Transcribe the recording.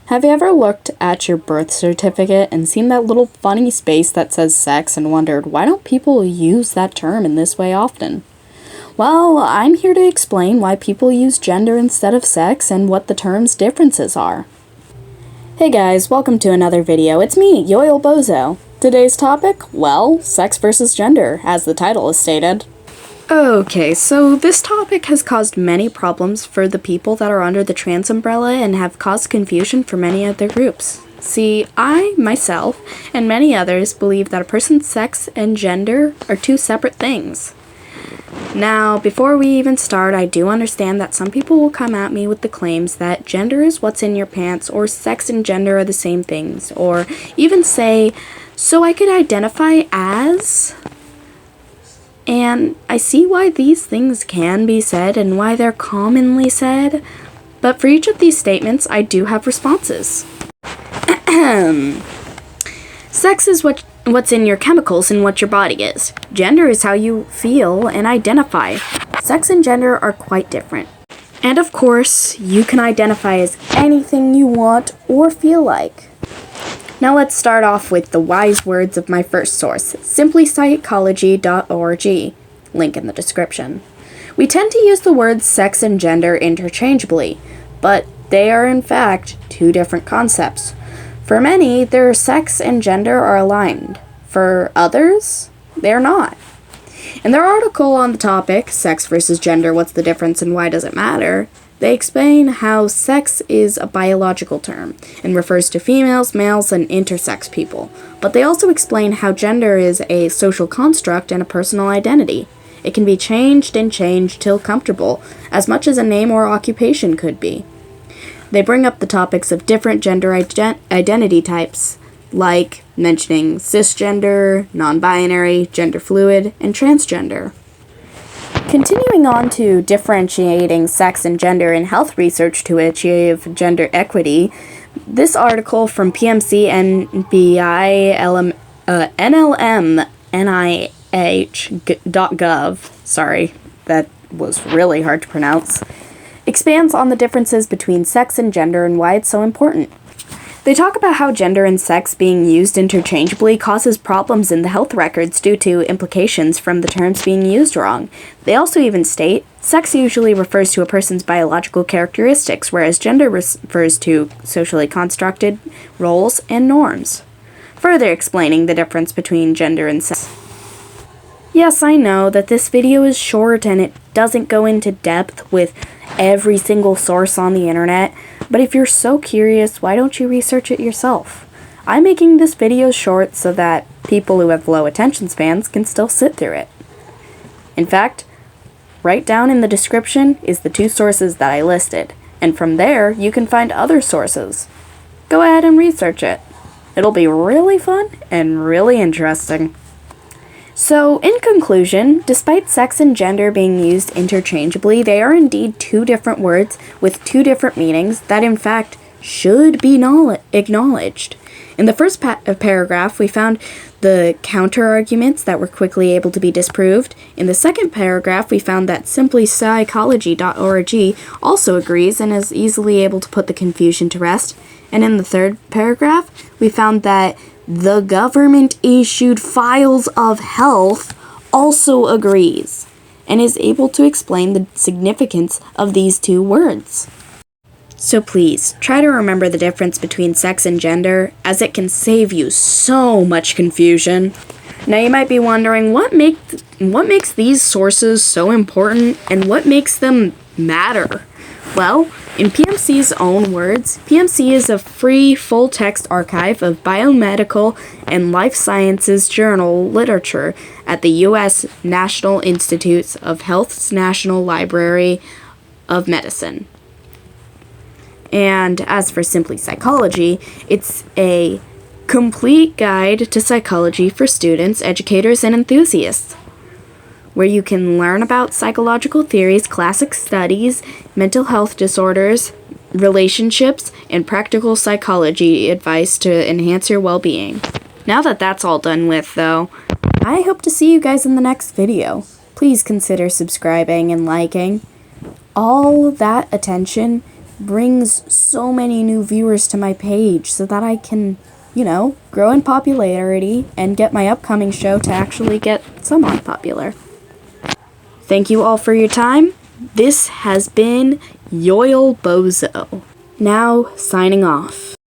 Have you ever looked at your birth certificate and seen that little funny space that says sex and wondered, why don't people use that term in this way often? Well, I'm here to explain why people use gender instead of sex and what the term's differences are. Hey guys, welcome to another video. It's me, Yoil Bozo. Today's topic? Well, sex versus gender, as the title is stated. Okay, so this topic has caused many problems for the people that are under the trans umbrella and have caused confusion for many other groups. See, I, myself, and many others believe that a person's sex and gender are two separate things. Now, before we even start, I do understand that some people will come at me with the claims that gender is what's in your pants, or sex and gender are the same things, or even say, so I could identify as... And I see why these things can be said and why they're commonly said, but for each of these statements, I do have responses. Sex is what's in your chemicals and what your body is. Gender is how you feel and identify. Sex and gender are quite different. And of course, you can identify as anything you want or feel like. Now let's start off with the wise words of my first source, simplypsychology.org, link in the description. We tend to use the words sex and gender interchangeably, but they are in fact two different concepts. For many, their sex and gender are aligned. For others, they're not. In their article on the topic, Sex versus Gender, What's the Difference and Why Does It Matter?, they explain how sex is a biological term and refers to females, males, and intersex people. But they also explain how gender is a social construct and a personal identity. It can be changed and changed till comfortable, as much as a name or occupation could be. They bring up the topics of different gender identity types, like mentioning cisgender, non-binary, gender fluid, and transgender. Continuing on to differentiating sex and gender in health research to achieve gender equity, this article from pmc.ncbi.nlm.nih.gov, sorry, that was really hard to pronounce, expands on the differences between sex and gender and why it's so important. They talk about how gender and sex being used interchangeably causes problems in the health records due to implications from the terms being used wrong. They also even state, sex usually refers to a person's biological characteristics, whereas gender refers to socially constructed roles and norms, further explaining the difference between gender and sex. Yes, I know that this video is short and it doesn't go into depth with every single source on the internet, but if you're so curious, why don't you research it yourself? I'm making this video short so that people who have low attention spans can still sit through it. In fact, right down in the description is the two sources that I listed, and from there you can find other sources. Go ahead and research it. It'll be really fun and really interesting. So, in conclusion, despite sex and gender being used interchangeably, they are indeed two different words with two different meanings that in fact should be acknowledged. In the first paragraph, we found the counter-arguments that were quickly able to be disproved. In the second paragraph, we found that simplypsychology.org also agrees and is easily able to put the confusion to rest. And in the third paragraph, we found that the government-issued Files of Health also agrees and is able to explain the significance of these two words. So please, try to remember the difference between sex and gender, as it can save you so much confusion. Now you might be wondering, what makes these sources so important and what makes them matter? Well, in PMC's own words, PMC is a free, full-text archive of biomedical and life sciences journal literature at the U.S. National Institutes of Health's National Library of Medicine. And as for Simply Psychology, it's a complete guide to psychology for students, educators, and enthusiasts, where you can learn about psychological theories, classic studies, mental health disorders, relationships, and practical psychology advice to enhance your well-being. Now that that's all done with, though, I hope to see you guys in the next video. Please consider subscribing and liking. All that attention brings so many new viewers to my page so that I can, grow in popularity and get my upcoming show to actually get somewhat popular. Thank you all for your time. This has been Yoil Bozo. Now, signing off.